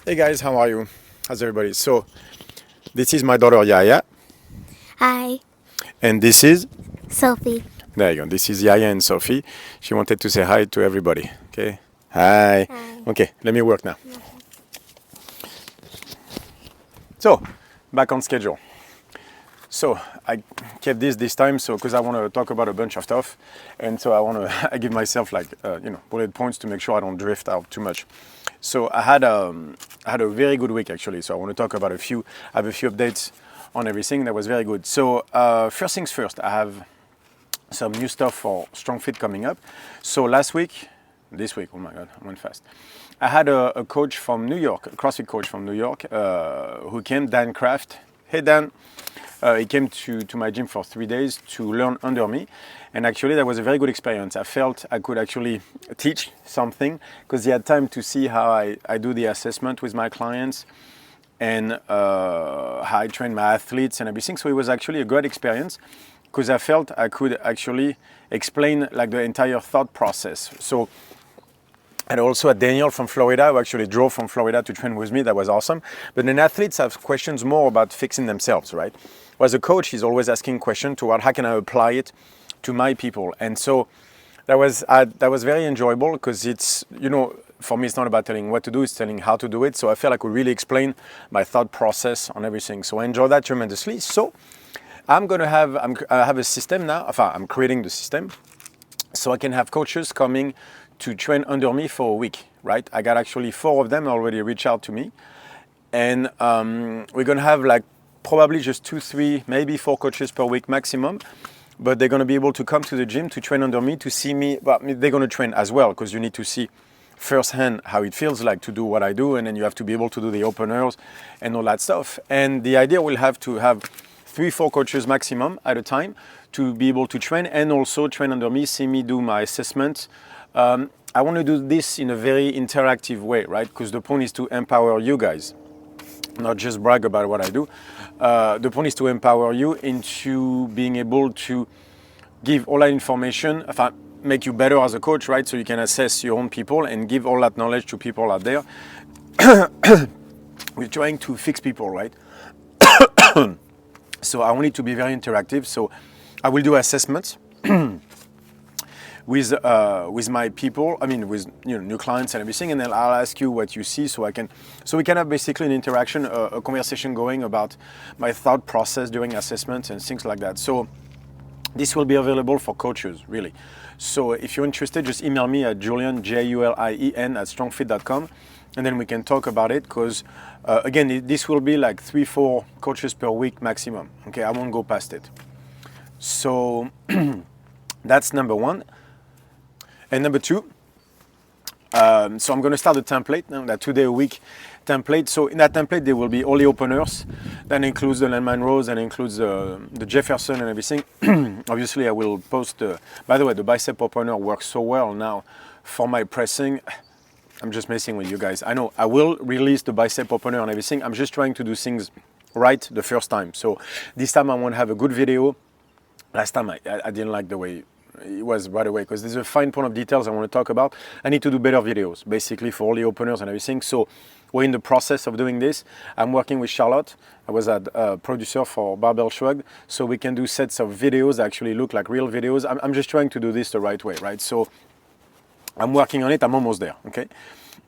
Hey guys, how are you? How's everybody? So, this is my daughter Yaya, Hi, and this is, Sophie. there you go, this is Yaya and Sophie. She wanted to say hi to everybody. Okay? Hi. Hi. Okay, let me work now. So, back on schedule. So, I kept this time so because I want to talk about a bunch of stuff, and so I want to I give myself like bullet points to make sure I don't drift out too much. So I had a very good week actually. So I want to talk about I have a few updates on everything that was very good. So first things first, I have some new stuff for Strongfit coming up. So this week, oh my God, I went fast. I had a coach from New York, a CrossFit coach from New York, who came, Dan Kraft. Hey Dan, he came to my gym for 3 days to learn under me. And actually, that was a very good experience. I felt I could actually teach something because he had time to see how I do the assessment with my clients and how I train my athletes and everything. So it was actually a great experience because I felt I could actually explain like the entire thought process. So and also at Daniel from Florida, who actually drove from Florida to train with me. That was awesome. But then athletes have questions more about fixing themselves, right? Well, as a coach, he's always asking questions toward how can I apply it to my people. And so that was very enjoyable because it's, for me, it's not about telling what to do, it's telling how to do it. So I felt I could really explain my thought process on everything. So I enjoy that tremendously. So I have a system now. I'm creating the system so I can have coaches coming to train under me for a week, right? I got actually 4 of them already reach out to me. And we're gonna have like probably just 2, 3, maybe 4 coaches per week maximum. But they're gonna be able to come to the gym to train under me to see me. Well, they're gonna train as well because you need to see firsthand how it feels like to do what I do, and then you have to be able to do the openers and all that stuff. And the idea will have to have 3, 4 coaches maximum at a time to be able to train and also train under me, see me do my assessments. I want to do this in a very interactive way, right? Because the point is to empower you guys, not just brag about what I do. The point is to empower you into being able to give all that information, make you better as a coach, right? So you can assess your own people and give all that knowledge to people out there. We're trying to fix people, right? So I want it to be very interactive. So I will do assessments with my people. I mean, with new clients and everything, and then I'll ask you what you see, so we can have basically an interaction, a conversation going about my thought process during assessments and things like that. So this will be available for coaches, really. So if you're interested, just email me at Julian, Julien, at strongfit.com, and then we can talk about it. Because again, this will be like 3, 4 coaches per week maximum. Okay, I won't go past it. So that's number 1. And number 2, so I'm going to start a template now, that 2-day-a-week template. So in that template, there will be all the openers. That includes the landmine rows, and includes the Jefferson and everything. Obviously, I will post. By the way, the bicep opener works so well now for my pressing. I'm just messing with you guys. I know I will release the bicep opener and everything. I'm just trying to do things right the first time. So this time I want to have a good video. Last time I didn't like the way it was right away, because there's a fine point of details I want to talk about. I need to do better videos, basically, for all the openers and everything. So we're in the process of doing this. I'm working with Charlotte. I was a producer for Barbell Shrugged, so we can do sets of videos that actually look like real videos. I'm just trying to do this the right way, right? So I'm working on it. I'm almost there, okay?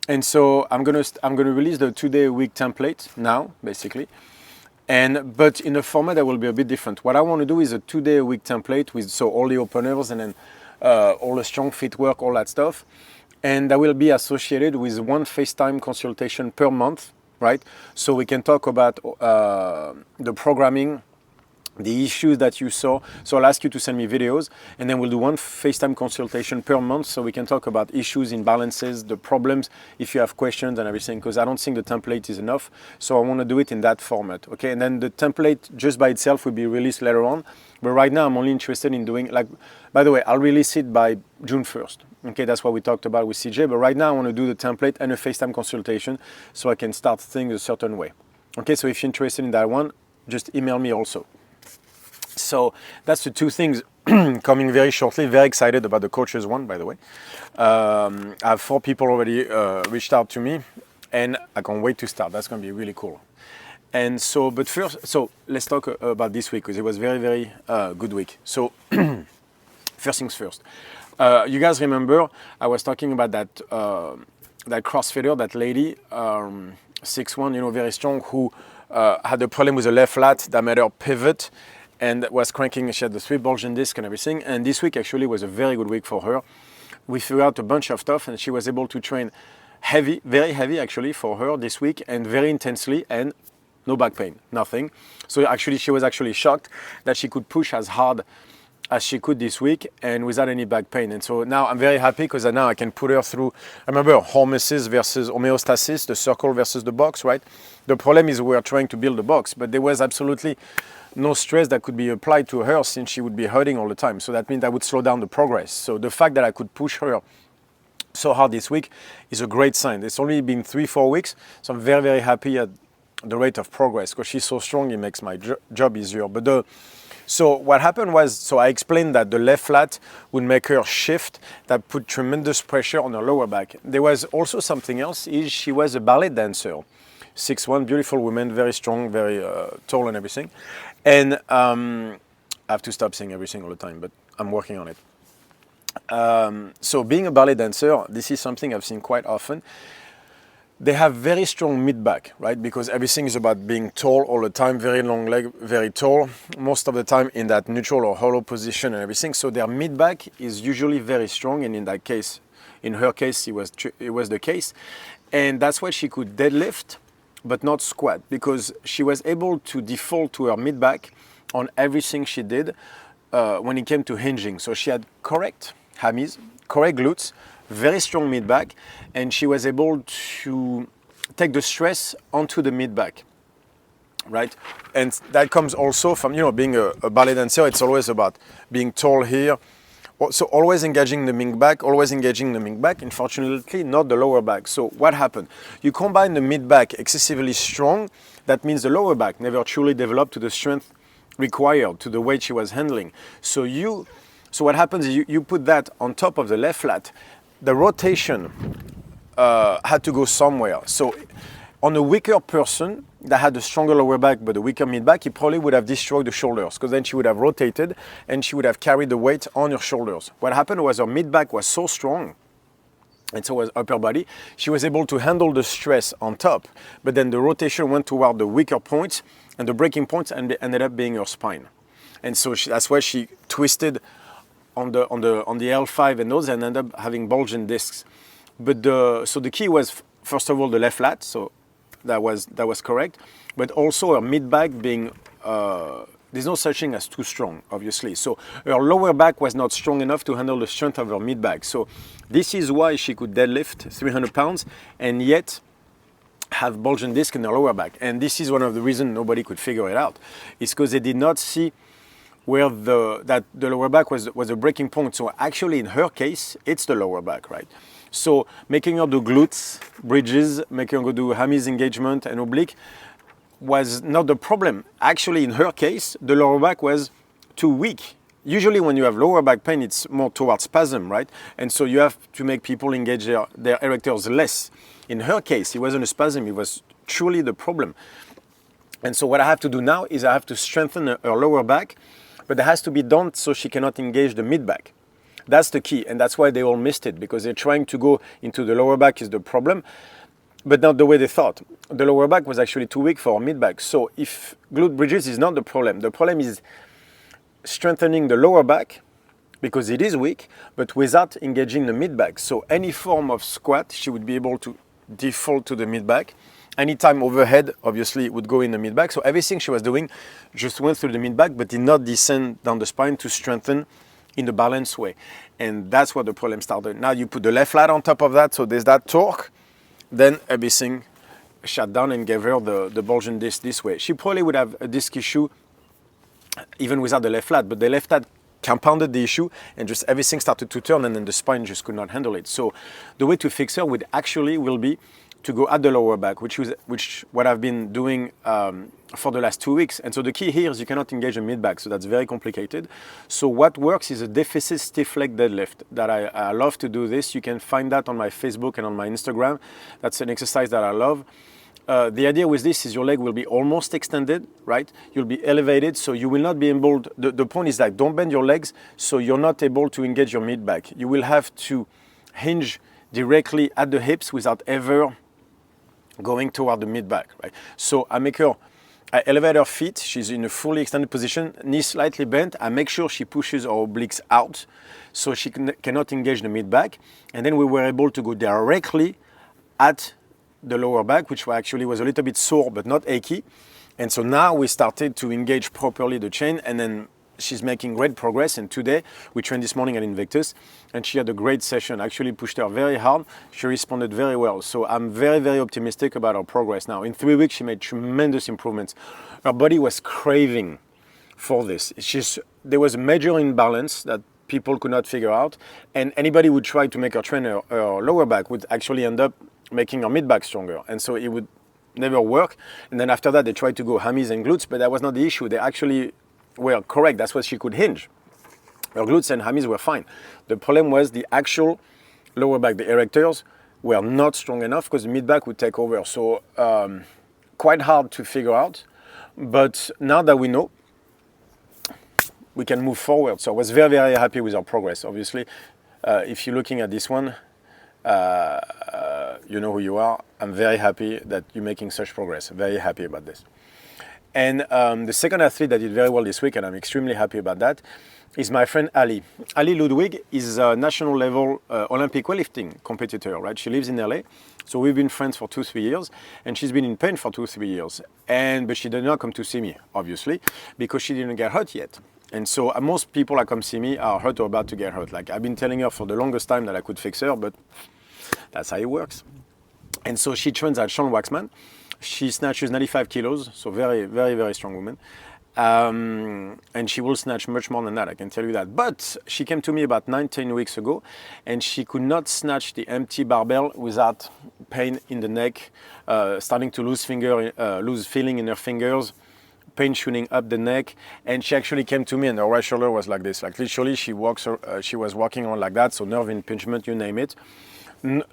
And so I'm gonna release the 2-day-a-week template now, basically. But in a format that will be a bit different. What I want to do is a 2-day-a-week template with all the openers and then all the strong fit work, all that stuff, and that will be associated with 1 FaceTime consultation per month, right? So we can talk about the programming, the issues that you saw. So I'll ask you to send me videos, and then we'll do 1 FaceTime consultation per month, so we can talk about issues, imbalances, the problems, if you have questions and everything, because I don't think the template is enough. So I want to do it in that format, okay? And then the template just by itself will be released later on. But right now I'm only interested in doing, by the way, I'll release it by June 1st. Okay, that's what we talked about with CJ. But right now I want to do the template and a FaceTime consultation so I can start things a certain way. Okay, so if you're interested in that one, just email me also. So that's the 2 things coming very shortly. Very excited about the coaches one, by the way. I have 4 people already reached out to me. and I can't wait to start. That's going to be really cool. And so, but first, so let's talk about this week because it was very, very good week. So, first things first. You guys remember I was talking about that CrossFitter, that lady, 6'1", very strong, who had a problem with the left lat that made her pivot and was cranking. She had the 3 bulging disc and everything. And this week actually was a very good week for her. We figured out a bunch of stuff, and she was able to train heavy, very heavy actually for her this week, and very intensely, and no back pain, nothing. So actually, she was actually shocked that she could push as hard as she could this week and without any back pain. And so now I'm very happy because now I can put her through, I remember hormesis versus homeostasis, the circle versus the box, right? The problem is we are trying to build a box, but there was absolutely no stress that could be applied to her since she would be hurting all the time. So that means that would slow down the progress. So the fact that I could push her so hard this week is a great sign. It's only been 3-4 weeks, so I'm very, very happy at the rate of progress because she's so strong, it makes my job easier. But so what happened was, so I explained that the left lat would make her shift, that put tremendous pressure on her lower back. There was also something else, is she was a ballet dancer, 6'1", beautiful woman, very strong, very tall and everything. And I have to stop saying everything all the time, but I'm working on it. So being a ballet dancer, this is something I've seen quite often. They have very strong mid-back, right? Because everything is about being tall all the time, very long leg, very tall, most of the time in that neutral or hollow position and everything. So their mid-back is usually very strong, and in that case, in her case, it was the case. And that's why she could deadlift, but not squat, because she was able to default to her mid-back on everything she did when it came to hinging. So she had correct hammies, correct glutes, very strong mid-back, and she was able to take the stress onto the mid-back, right? And that comes also from, being a ballet dancer. It's always about being tall here. So always engaging the mid-back, always engaging the mid-back, unfortunately not the lower back. So what happened? You combine the mid-back excessively strong, that means the lower back never truly developed to the strength required, to the weight she was handling. So what happens is you put that on top of the left lat. The rotation had to go somewhere. So on a weaker person that had a stronger lower back but a weaker mid-back, he probably would have destroyed the shoulders, because then she would have rotated and she would have carried the weight on her shoulders. What happened was her mid-back was so strong, and so was upper body, she was able to handle the stress on top, but then the rotation went toward the weaker points, and the breaking points ended up being her spine. And so that's why she twisted on the L5 and those, and ended up having bulging discs. But so the key was, first of all, the left lat, so that was correct, but also her mid-back being, there's no such thing as too strong, obviously. So her lower back was not strong enough to handle the strength of her mid-back. So this is why she could deadlift 300 pounds and yet have bulging disc in her lower back. And this is one of the reasons nobody could figure it out, is because they did not see where the lower back was a breaking point. So actually in her case, it's the lower back, right? So making her do glutes, bridges, making her do hammies engagement and oblique was not the problem. Actually in her case, the lower back was too weak. Usually when you have lower back pain, it's more towards spasm, right? And so you have to make people engage their erectors less. In her case, it wasn't a spasm, it was truly the problem. And so what I have to do now is I have to strengthen her lower back, but it has to be done so she cannot engage the mid-back. That's the key, and that's why they all missed it, because they're trying to go into the lower back is the problem, but not the way they thought. The lower back was actually too weak for mid-back. So if glute bridges is not the problem is strengthening the lower back, because it is weak, but without engaging the mid-back. So any form of squat, she would be able to default to the mid-back. Anytime overhead, obviously, it would go in the mid-back. So everything she was doing just went through the mid-back, but did not descend down the spine to strengthen in the balanced way. And that's where the problem started. Now you put the left lat on top of that, so there's that torque, then everything shut down and gave her the bulging disc this way. She probably would have a disc issue even without the left lat, but the left lat compounded the issue and just everything started to turn, and then the spine just could not handle it. So the way to fix her will be to go at the lower back, which what I've been doing for the last 2 weeks. And so the key here is you cannot engage the mid back, so that's very complicated. So what works is a deficit stiff leg deadlift that I love to do this. You can find that on my Facebook and on my Instagram. That's an exercise that I love. The idea with this is your leg will be almost extended, right? You'll be elevated, so you will not be able, the point is that don't bend your legs, so you're not able to engage your mid back. You will have to hinge directly at the hips without ever going toward the mid back, right? So I elevate her feet, she's in a fully extended position, knees slightly bent. I make sure she pushes her obliques out so she cannot engage the mid back. And then we were able to go directly at the lower back, which actually was a little bit sore but not achy. And so now we started to engage properly the chain, and then she's making great progress. And today we trained this morning at Invictus and she had a great session. Actually pushed her very hard. She responded very well. So I'm very, very optimistic about her progress now. In 3 weeks she made tremendous improvements. Her body was craving for this. There was a major imbalance that people could not figure out, and anybody who would try to make her train her lower back would actually end up making her mid back stronger, and so it would never work. And then after that they tried to go hammies and glutes, but that was not the issue. They actually were correct. That's what she could hinge. Her glutes and hammies were fine. The problem was the actual lower back. The erectors were not strong enough because the mid back would take over. So quite hard to figure out, but now that we know, we can move forward. So I was very, very happy with our progress. Obviously, if you're looking at this one, you know who you are. I'm very happy that you're making such progress. Very happy about this. And the second athlete that did very well this week, and I'm extremely happy about that, is my friend Ali. Ali Ludwig is a national level Olympic weightlifting competitor, right? She lives in LA. So we've been friends for 2-3 years, and she's been in pain for 2-3 years. But she did not come to see me, obviously, because she didn't get hurt yet. And so most people that come see me are hurt or about to get hurt. Like I've been telling her for the longest time that I could fix her, but that's how it works. And so she trains at Sean Waxman. She snatches 95 kilos, so very, very, very strong woman. And she will snatch much more than that, I can tell you that. But she came to me about 9-10 weeks ago, and she could not snatch the empty barbell without pain in the neck, starting to lose feeling in her fingers, pain shooting up the neck. And she actually came to me, and her right shoulder was like this. Like literally, she was walking around like that, so nerve impingement, you name it.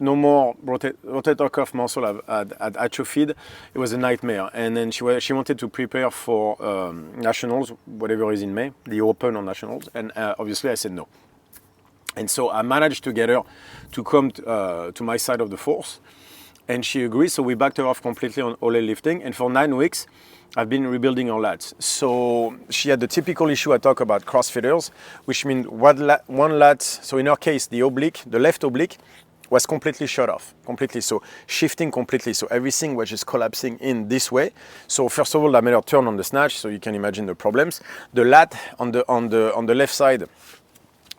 No more rotator cuff muscle had atrophied. It was a nightmare. And then she wanted to prepare for nationals, whatever is in May, the Open or nationals. And obviously I said no. And so I managed to get her to come to my side of the force. And she agreed, so we backed her off completely on Ole lifting. And for 9 weeks, I've been rebuilding her lats. So she had the typical issue I talk about CrossFitters, which means one lat, so in her case, the left oblique, was completely shut off, so shifting completely. So everything was just collapsing in this way. So first of all, I made her turn on the snatch, so you can imagine the problems. The lat on the left side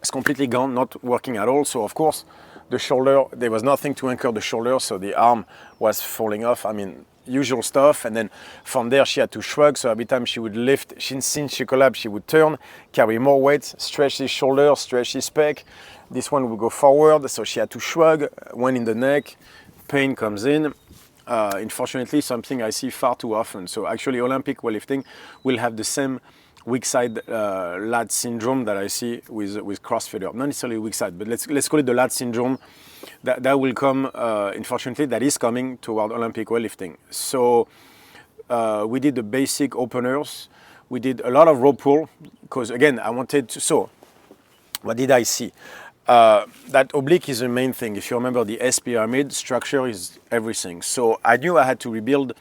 is completely gone, not working at all. So of course, the shoulder, there was nothing to anchor the shoulder, so the arm was falling off. I mean, usual stuff. And then from there, she had to shrug. So every time she would lift, since she collapsed, she would turn, carry more weight, stretch this shoulder, stretch this pec. This one will go forward, so she had to shrug, one in the neck, pain comes in. Unfortunately, something I see far too often. So actually, Olympic weightlifting will have the same weak side lat syndrome that I see with CrossFitter. Not necessarily weak side, but let's call it the lat syndrome. That will come, unfortunately, that is coming toward Olympic weightlifting. So we did the basic openers. We did a lot of rope pull, because again, I wanted to, so what did I see? That oblique is the main thing. If you remember the S pyramid, structure is everything. So I knew I had to rebuild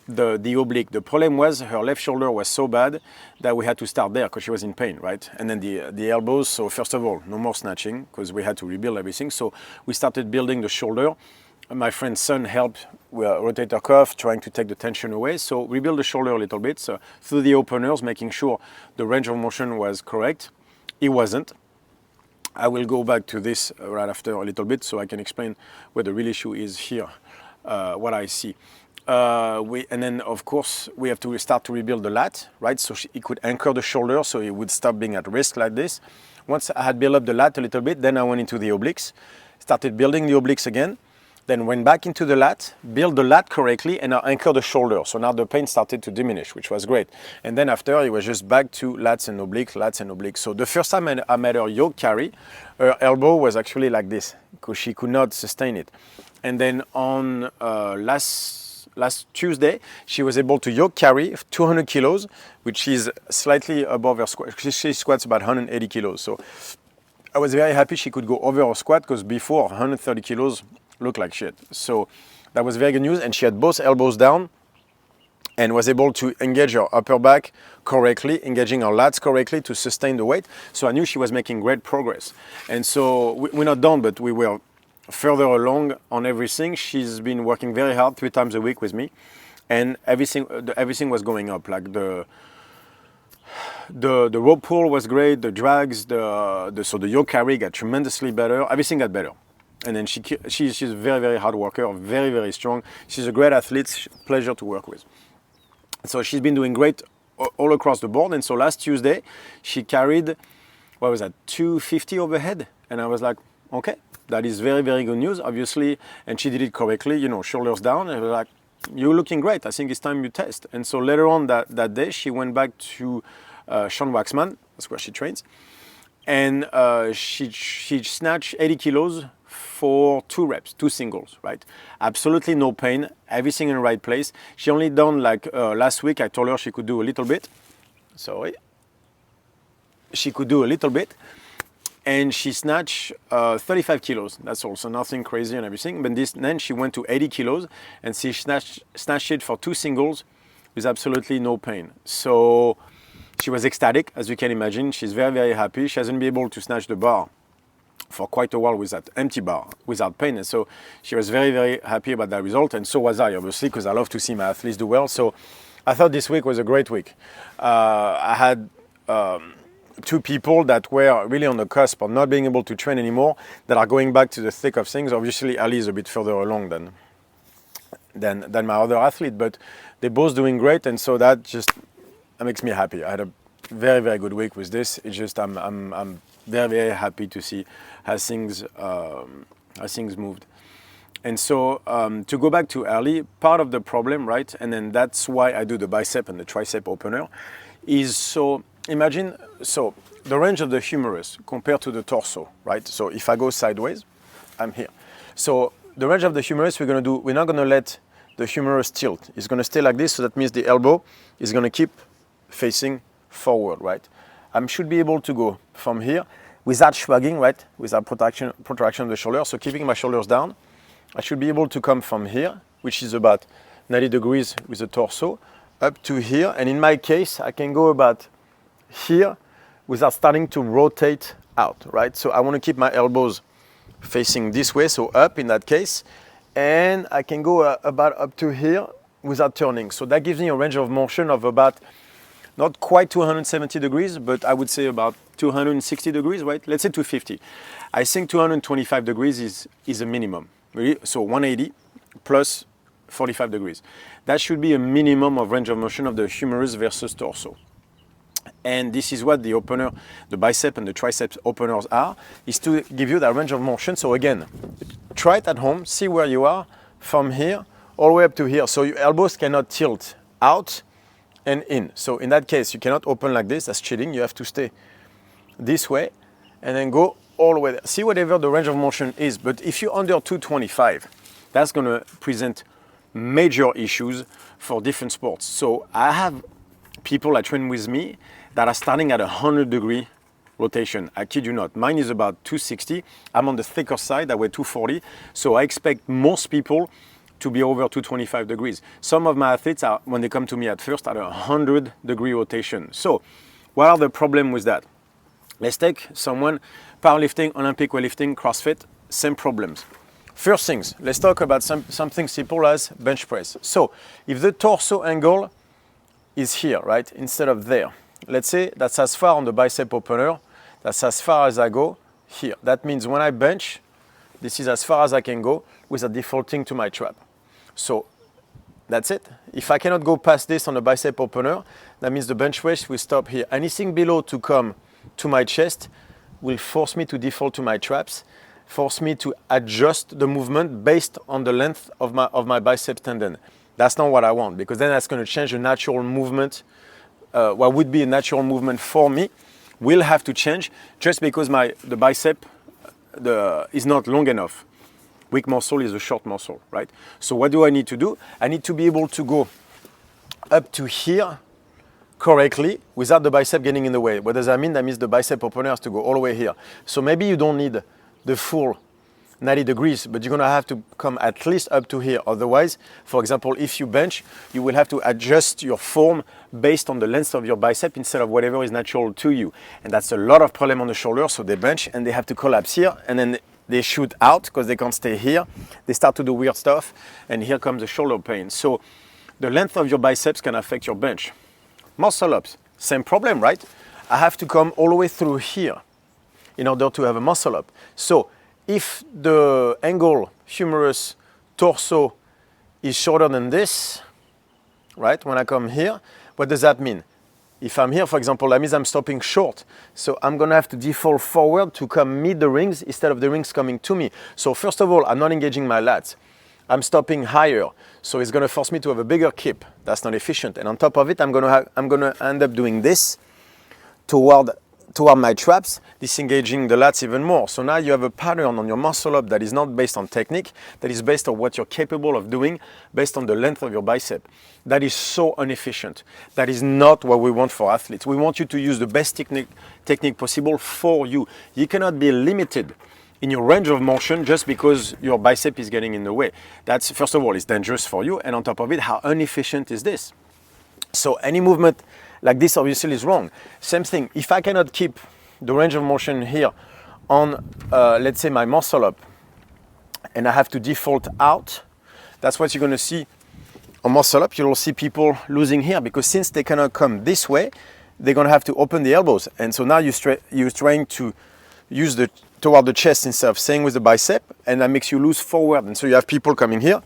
the oblique. The problem was her left shoulder was so bad that we had to start there because she was in pain, right? And then the elbows. So first of all, no more snatching because we had to rebuild everything. So we started building the shoulder. My friend's son helped with rotator cuff, trying to take the tension away. So rebuild the shoulder a little bit. So through the openers, making sure the range of motion was correct. It wasn't. I will go back to this right after a little bit so I can explain where the real issue is here, what I see. And then, of course, we have to start to rebuild the lat, right? So it could anchor the shoulder so it would stop being at risk like this. Once I had built up the lat a little bit, then I went into the obliques, started building the obliques again. then went back into the lat, built the lat correctly, and anchored the shoulder. So now the pain started to diminish, which was great. And then after, it was just back to lats and obliques, lats and obliques. So the first time I made her yoke carry, her elbow was actually like this, because she could not sustain it. And then on last Tuesday, she was able to yoke carry 200 kilos, which is slightly above her squat. She squats about 180 kilos. So I was very happy she could go over her squat, because before 130 kilos looked like shit. So that was very good news. And she had both elbows down and was able to engage her upper back correctly, engaging her lats correctly to sustain the weight. So I knew she was making great progress. And so we're not done, but we were further along on everything. She's been working very hard 3 times a week with me, and everything was going up. Like the rope pull was great, the drags, so the yoke carry got tremendously better. Everything got better. And then she's a very, very hard worker, very, very strong. She's a great athlete, pleasure to work with. So she's been doing great all across the board. And so last Tuesday, she carried, 250 overhead. And I was like, okay, that is very, very good news, obviously. And she did it correctly, shoulders down. And I was like, you're looking great. I think it's time you test. And so later on that day, she went back to Sean Waxman, that's where she trains. And she snatched 80 kilos for 2 reps, 2 singles, right? Absolutely no pain, everything in the right place. She only done last week, I told her she could do a little bit. Sorry. She could do a little bit. And she snatched 35 kilos, that's all, so nothing crazy and everything. But then she went to 80 kilos and she snatched it for 2 singles with absolutely no pain. So she was ecstatic, as you can imagine. She's very, very happy. She hasn't been able to snatch the bar for quite a while with that empty bar, without pain. And so she was very, very happy about that result. And so was I, obviously, because I love to see my athletes do well. So I thought this week was a great week. I had 2 people that were really on the cusp of not being able to train anymore, that are going back to the thick of things. Obviously, Ali is a bit further along than my other athlete, but they're both doing great. And so that makes me happy. I had a very, very good week with this. It's just I'm very, very happy to see how things moved. And so to go back to early, part of the problem, right, and then that's why I do the bicep and the tricep opener, is so imagine, so the range of the humerus compared to the torso, right? So if I go sideways, I'm here. So the range of the humerus, we're not gonna let the humerus tilt. It's gonna stay like this, so that means the elbow is gonna keep facing forward, right? I should be able to go from here without shrugging, right? Without protraction of the shoulder. So keeping my shoulders down, I should be able to come from here, which is about 90 degrees with the torso, up to here. And in my case, I can go about here without starting to rotate out, right? So I want to keep my elbows facing this way, so up in that case. And I can go about up to here without turning. So that gives me a range of motion of about not quite 270 degrees, but I would say about 260 degrees, right? Let's say 250. I think 225 degrees is a minimum, really? So 180 plus 45 degrees. That should be a minimum of range of motion of the humerus versus torso. And this is what the opener, the bicep and the triceps openers are, is to give you that range of motion. So again, try it at home, see where you are from here all the way up to here. So your elbows cannot tilt out and in. So in that case, you cannot open like this, that's cheating. You have to stay this way and then go all the way there. See whatever the range of motion is. But if you're under 225, that's gonna present major issues for different sports. So I have people that train with me that are starting at 100-degree rotation. I kid you not. Mine is about 260. I'm on the thicker side, I weigh 240. So I expect most people to be over 225 degrees. Some of my athletes are, when they come to me at first, at 100-degree rotation. So what are the problems with that? Let's take someone, powerlifting, Olympic weightlifting, CrossFit, same problems. First things, let's talk about something simple as bench press. So if the torso angle is here, right, instead of there, let's say that's as far on the bicep opener, that's as far as I go here. That means when I bench, this is as far as I can go without defaulting to my trap. So that's it. If I cannot go past this on the bicep opener, that means the bench press will stop here. Anything below to come to my chest will force me to default to my traps force me to adjust the movement based on the length of my biceps tendon. That's not what I want, because then that's going to change the natural movement. What would be a natural movement for me will have to change just because the bicep is not long enough. Weak muscle is a short muscle, right? So what do I need to do? I need to be able to go up to here correctly without the bicep getting in the way. What does that mean? That means the bicep opener has to go all the way here. So maybe you don't need the full 90 degrees, but you're gonna have to come at least up to here. Otherwise, for example, if you bench, you will have to adjust your form based on the length of your bicep instead of whatever is natural to you. And that's a lot of problem on the shoulder, so they bench and they have to collapse here, and then they shoot out because they can't stay here. They start to do weird stuff, and here comes the shoulder pain. So the length of your biceps can affect your bench. Muscle ups, same problem, right? I have to come all the way through here in order to have a muscle up. So if the angle humerus torso is shorter than this, right, when I come here, what does that mean? If I'm here, for example, that means I'm stopping short. So I'm gonna have to default forward to come meet the rings instead of the rings coming to me. So first of all, I'm not engaging my lats. I'm stopping higher, so it's gonna force me to have a bigger kip. That's not efficient. And on top of it, I'm gonna end up doing this toward my traps, disengaging the lats even more. So now you have a pattern on your muscle up that is not based on technique, that is based on what you're capable of doing, based on the length of your bicep. That is so inefficient. That is not what we want for athletes. We want you to use the best technique possible for you. You cannot be limited in your range of motion just because your bicep is getting in the way. That's, first of all, it's dangerous for you, and on top of it, how inefficient is this? So any movement like this obviously is wrong. Same thing, if I cannot keep the range of motion here on, let's say, my muscle up, and I have to default out, that's what you're gonna see on muscle up. You'll see people losing here, because since they cannot come this way, they're gonna have to open the elbows. And so now you're trying to use toward the chest instead of staying with the bicep, and that makes you lose forward. And so you have people coming here,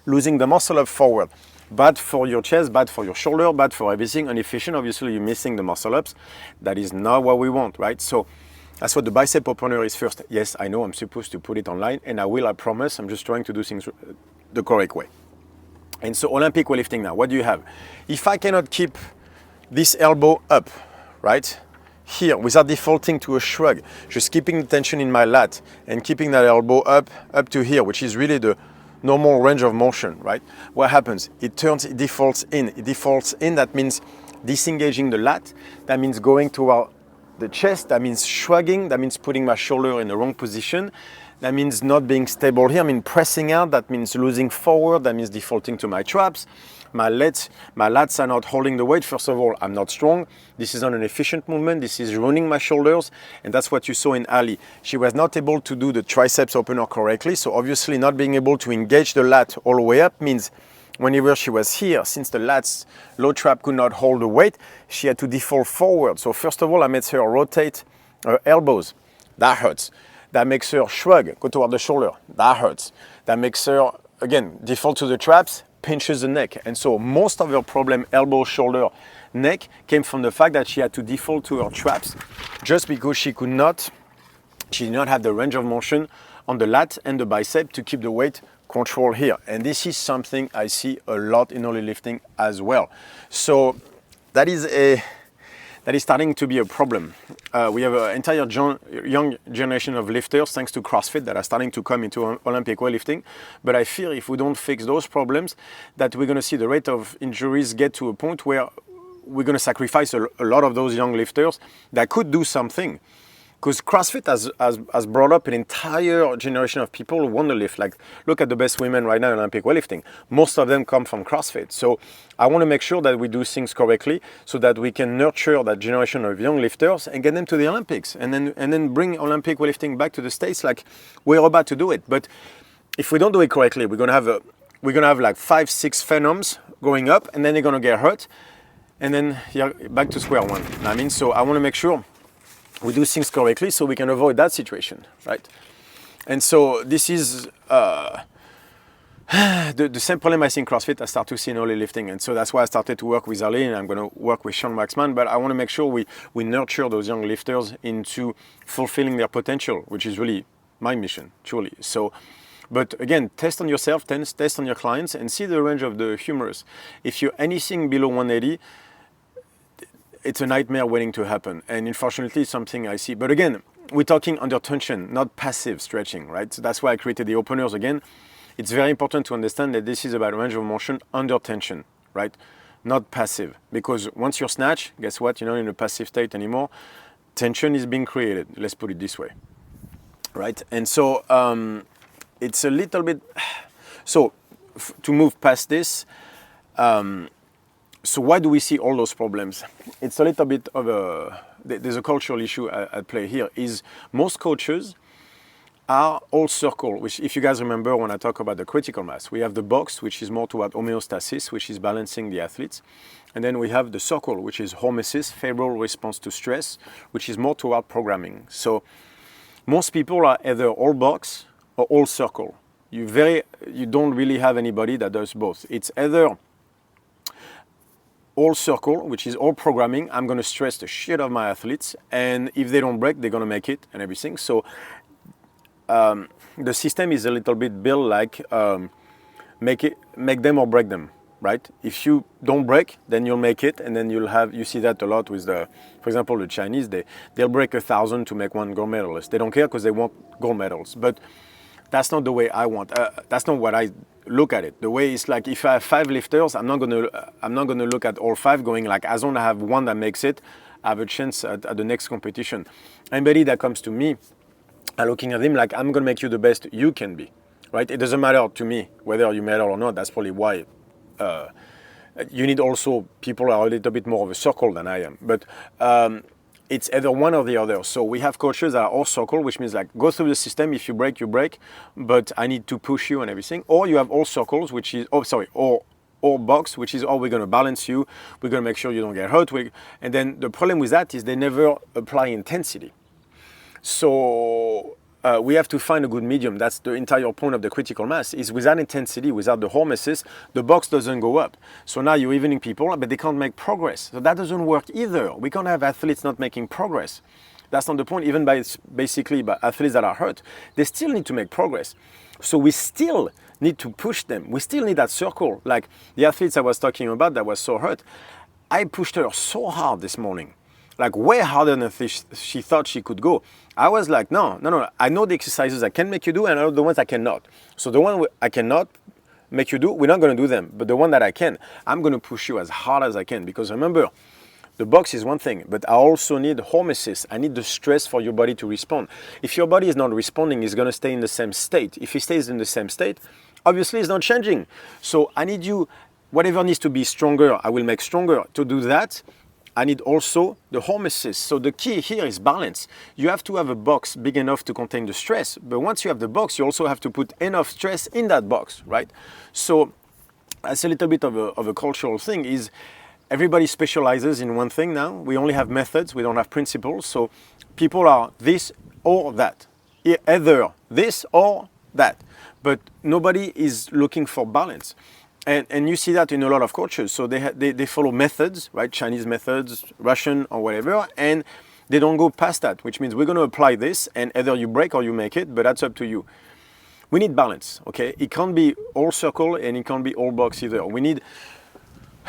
losing the muscle up forward. Bad for your chest, bad for your shoulder, bad for everything, inefficient. Obviously, you're missing the muscle ups. That is not what we want, right? So that's what the bicep opener is first. Yes, I know I'm supposed to put it online, and I will, I promise. I'm just trying to do things the correct way. And so Olympic weightlifting now, what do you have? If I cannot keep this elbow up, right, here, without defaulting to a shrug, just keeping the tension in my lat and keeping that elbow up to here, which is really the normal range of motion, right? What happens? It defaults in. It defaults in, that means disengaging the lat. That means going toward the chest. That means shrugging. That means putting my shoulder in the wrong position. That means not being stable here. I mean pressing out. That means losing forward. That means defaulting to my traps. My lats are not holding the weight. First of all, I'm not strong. This is not an efficient movement. This is ruining my shoulders. And that's what you saw in Ali. She was not able to do the triceps opener correctly. So obviously not being able to engage the lat all the way up means whenever she was here, since the lats low trap could not hold the weight, she had to default forward. So first of all, I made her rotate her elbows. That hurts. That makes her shrug, go toward the shoulder. That hurts. That makes her, again, default to the traps, pinches the neck. And so most of her problem, elbow, shoulder, neck, came from the fact that she had to default to her traps just because she did not have the range of motion on the lat and the bicep to keep the weight controlled here. And this is something I see a lot in weightlifting as well. So that is starting to be a problem. We have an entire young generation of lifters, thanks to CrossFit, that are starting to come into Olympic weightlifting. But I fear if we don't fix those problems, that we're going to see the rate of injuries get to a point where we're going to sacrifice a lot of those young lifters that could do something. Because CrossFit has brought up an entire generation of people who want to lift. Like, look at the best women right now in Olympic weightlifting. Most of them come from CrossFit. So I want to make sure that we do things correctly so that we can nurture that generation of young lifters and get them to the Olympics. And then bring Olympic weightlifting back to the States like we're about to do it. But if we don't do it correctly, we're gonna have like 5-6 phenoms going up, and then they're gonna get hurt. And then you're back to square one. I mean, so I want to make sure we do things correctly so we can avoid that situation, right? And so this is the same problem I see in CrossFit I start to see in weightlifting. And so that's why I started to work with Ali, and I'm going to work with Sean Waxman. But I want to make sure we nurture those young lifters into fulfilling their potential, which is really my mission, truly. So, but again, test on yourself, test on your clients, and see the range of the humerus. If you're anything below 180, it's a nightmare waiting to happen. And unfortunately, it's something I see. But again, we're talking under tension, not passive stretching, right? So that's why I created the openers again. It's very important to understand that this is about range of motion under tension, right? Not passive. Because once you're snatched, guess what? You're not in a passive state anymore. Tension is being created, let's put it this way, right? And so it's a little bit, so to move past this, so why do we see all those problems? It's a little bit of there's a cultural issue at play here, is most coaches are all circle, which if you guys remember when I talk about the critical mass, we have the box, which is more toward homeostasis, which is balancing the athletes. And then we have the circle, which is hormesis, favorable response to stress, which is more toward programming. So most people are either all box or all circle. You don't really have anybody that does both. It's either all circle, which is all programming. I'm going to stress the shit of my athletes, and if they don't break, they're going to make it and everything. So the system is a little bit built like make them or break them, right? If you don't break, then you'll make it, and then you see that a lot with for example, the Chinese, they'll break 1,000 to make one gold medalist. They don't care because they want gold medals, but that's not the way I want. That's not what I look at it. The way is like if I have 5 lifters, I'm not gonna look at all 5 going like as long as I have one that makes it, I have a chance at the next competition. Anybody that comes to me, I'm looking at him like I'm gonna make you the best you can be, right? It doesn't matter to me whether you medal or not. That's probably why you need also people who are a little bit more of a circle than I am. But it's either one or the other. So we have coaches that are all circle, which means like go through the system. If you break, you break, but I need to push you and everything. Or you have all circles, which is or box, which is we're going to balance you. We're going to make sure you don't get hurt. And then the problem with that is they never apply intensity. So we have to find a good medium. That's the entire point of the critical mass, is without intensity, without the hormesis, the box doesn't go up. So now you're evening people, but they can't make progress. So that doesn't work either. We can't have athletes not making progress. That's not the point. Even by athletes that are hurt, they still need to make progress. So we still need to push them. We still need that circle. Like the athletes I was talking about that was so hurt, I pushed her so hard this morning. Like way harder than she thought she could go. I was like, no. I know the exercises I can make you do, and I know the ones I cannot. So the one I cannot make you do, we're not going to do them. But the one that I can, I'm going to push you as hard as I can. Because remember, the box is one thing, but I also need hormesis. I need the stress for your body to respond. If your body is not responding, it's going to stay in the same state. If it stays in the same state, obviously it's not changing. So I need you, whatever needs to be stronger, I will make stronger. To do that, I need also the hormesis. So the key here is balance. You have to have a box big enough to contain the stress, but once you have the box, you also have to put enough stress in that box, right? So that's a little bit of a cultural thing, is everybody specializes in one thing now. We only have methods, we don't have principles. So people are this or that, either this or that, but nobody is looking for balance. And you see that in a lot of coaches. So they follow methods, right? Chinese methods, Russian or whatever, and they don't go past that, which means we're going to apply this, and either you break or you make it, but that's up to you. We need balance, okay? It can't be all circle and it can't be all box either. We need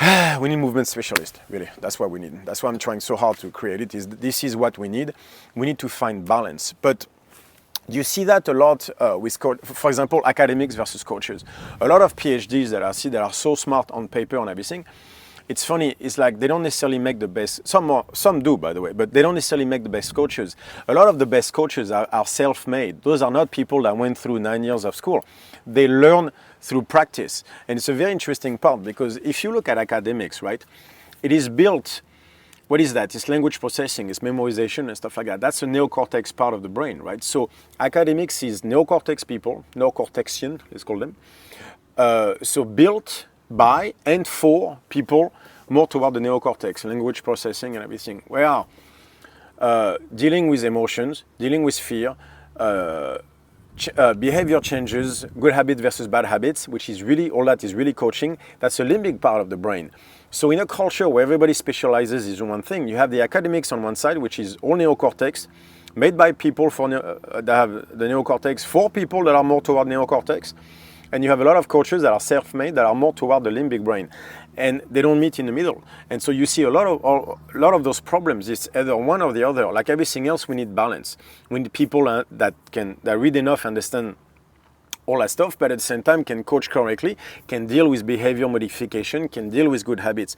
movement specialists, really. That's what we need. That's why I'm trying so hard to create it. This is what we need. We need to find balance. But you see that a lot with, for example, academics versus coaches. A lot of PhDs that I see that are so smart on paper and everything, it's funny, it's like they don't necessarily make the best, some do by the way, but they don't necessarily make the best coaches. A lot of the best coaches are self-made. Those are not people that went through 9 years of school. They learn through practice. And it's a very interesting part, because if you look at academics, right, it is built. What is that? It's language processing, it's memorization and stuff like that. That's the neocortex part of the brain, right? So academics is neocortex people, neocortexian, let's call them. So built by and for people more toward the neocortex, language processing and everything. We are dealing with emotions, dealing with fear, behavior changes, good habits versus bad habits, which is really, all that is really coaching. That's the limbic part of the brain. So in a culture where everybody specializes in one thing, you have the academics on one side, which is all neocortex, made by people that have the neocortex, for people that are more toward neocortex. And you have a lot of coaches that are self-made that are more toward the limbic brain, and they don't meet in the middle. And so you see a lot of those problems. It's either one or the other. Like everything else, we need balance. We need people that read enough, understand all that stuff, but at the same time can coach correctly, can deal with behavior modification, can deal with good habits.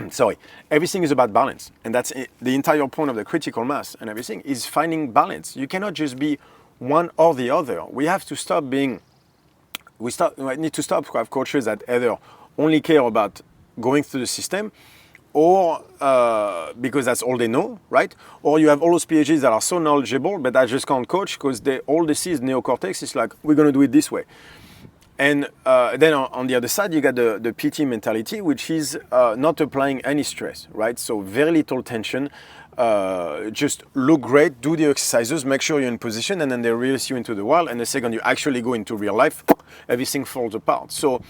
Sorry, everything is about balance, and that's the entire point of the critical mass and everything is finding balance. You cannot just be one or the other. We have to stop being. We need to stop to have coaches that either only care about going through the system, or because that's all they know, right? Or you have all those PhDs that are so knowledgeable, but I just can't coach because all they see is neocortex. It's like, we're going to do it this way. And then on the other side, you got the PT mentality, which is not applying any stress, right? So very little tension. Just look great, do the exercises, make sure you're in position, and then they release you into the wild. And the second you actually go into real life, everything falls apart. So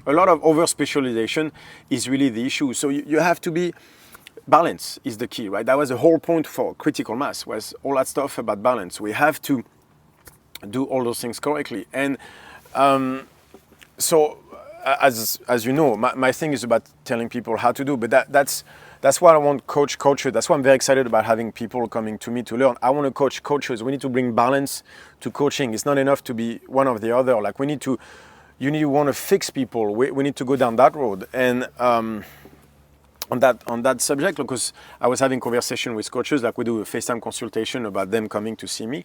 a lot of over-specialization is really the issue. So you have to be, balance is the key, right? That was the whole point for critical mass, was all that stuff about balance. We have to do all those things correctly. And so as you know, my thing is about telling people how to do, but that's what I want coaches. That's why I'm very excited about having people coming to me to learn. I want to coach coaches. We need to bring balance to coaching. It's not enough to be one or the other. Like you want to fix people. We need to go down that road. And on that subject, because I was having conversation with coaches, like we do a FaceTime consultation about them coming to see me.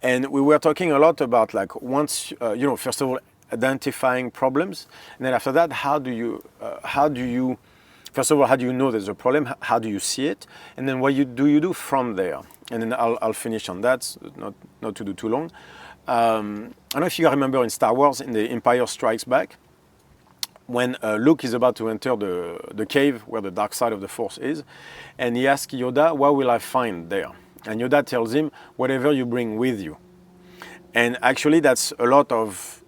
And we were talking a lot about like once, first of all, identifying problems. And then after that, how do you first of all, how do you know there's a problem? How do you see it? And then what do you do from there? And then I'll finish on that, not to do too long. I don't know if you remember in Star Wars, in The Empire Strikes Back, when Luke is about to enter the cave where the dark side of the Force is, and he asks Yoda, what will I find there? And Yoda tells him, whatever you bring with you. And actually, that's a lot of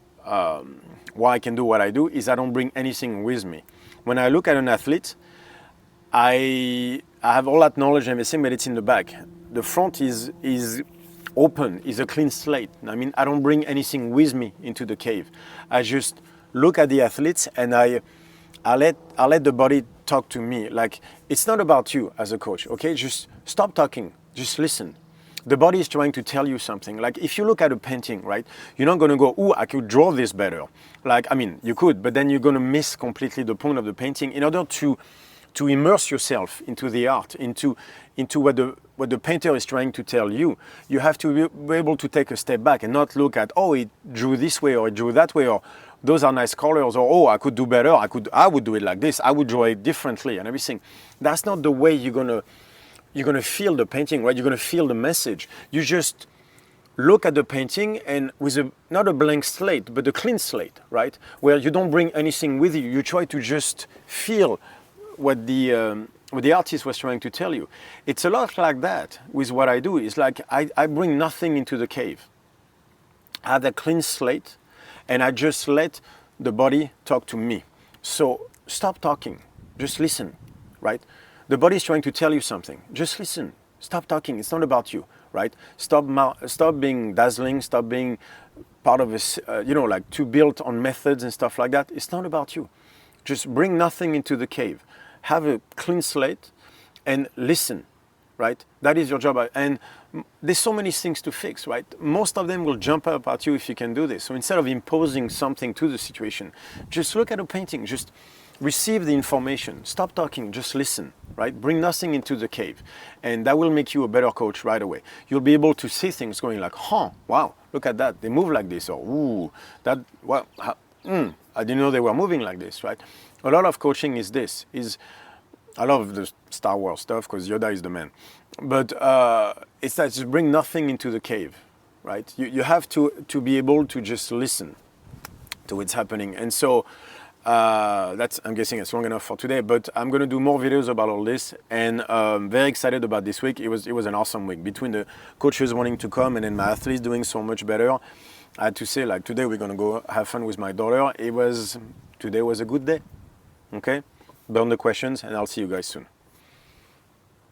why I can do what I do, is I don't bring anything with me. When I look at an athlete, I have all that knowledge and everything, but it's in the back. The front is open, is a clean slate. I mean, I don't bring anything with me into the cave. I just look at the athletes and I let the body talk to me. Like, it's not about you as a coach, okay? Just stop talking, just listen. The body is trying to tell you something. Like if you look at a painting, right, you're not going to go, ooh, I could draw this better. Like, I mean, you could, but then you're going to miss completely the point of the painting. In order to immerse yourself into the art, into what the painter is trying to tell you, you have to be able to take a step back and not look at, oh, it drew this way or it drew that way, or those are nice colors, or oh, I could do better. I would do it like this. I would draw it differently and everything. That's not the way you're gonna feel the painting, right? You're gonna feel the message. You just look at the painting and with not a blank slate, but a clean slate, right? Where you don't bring anything with you. You try to just feel what the artist was trying to tell you. It's a lot like that with what I do. It's like I bring nothing into the cave. I have a clean slate and I just let the body talk to me. So stop talking, just listen, right? The body is trying to tell you something. Just listen. Stop talking. It's not about you, right? Stop being dazzling. Stop being part of this, like too built on methods and stuff like that. It's not about you. Just bring nothing into the cave. Have a clean slate and listen, right? That is your job. And there's so many things to fix, right? Most of them will jump up at you if you can do this. So instead of imposing something to the situation, just look at a painting. Just receive the information. Stop talking, just listen, right? Bring nothing into the cave. And that will make you a better coach right away. You'll be able to see things going like, wow, look at that. They move like this. Or, ooh, I didn't know they were moving like this, right? A lot of coaching is this. I love the Star Wars stuff because Yoda is the man. But it's that just bring nothing into the cave, right? You have to be able to just listen to what's happening. And so I'm guessing it's long enough for today, but I'm going to do more videos about all this, and very excited about this week. It was an awesome week. Between the coaches wanting to come and then my athletes doing so much better, I had to say, like, today we're going to go have fun with my daughter. Today was a good day. Okay? Burn the questions, and I'll see you guys soon.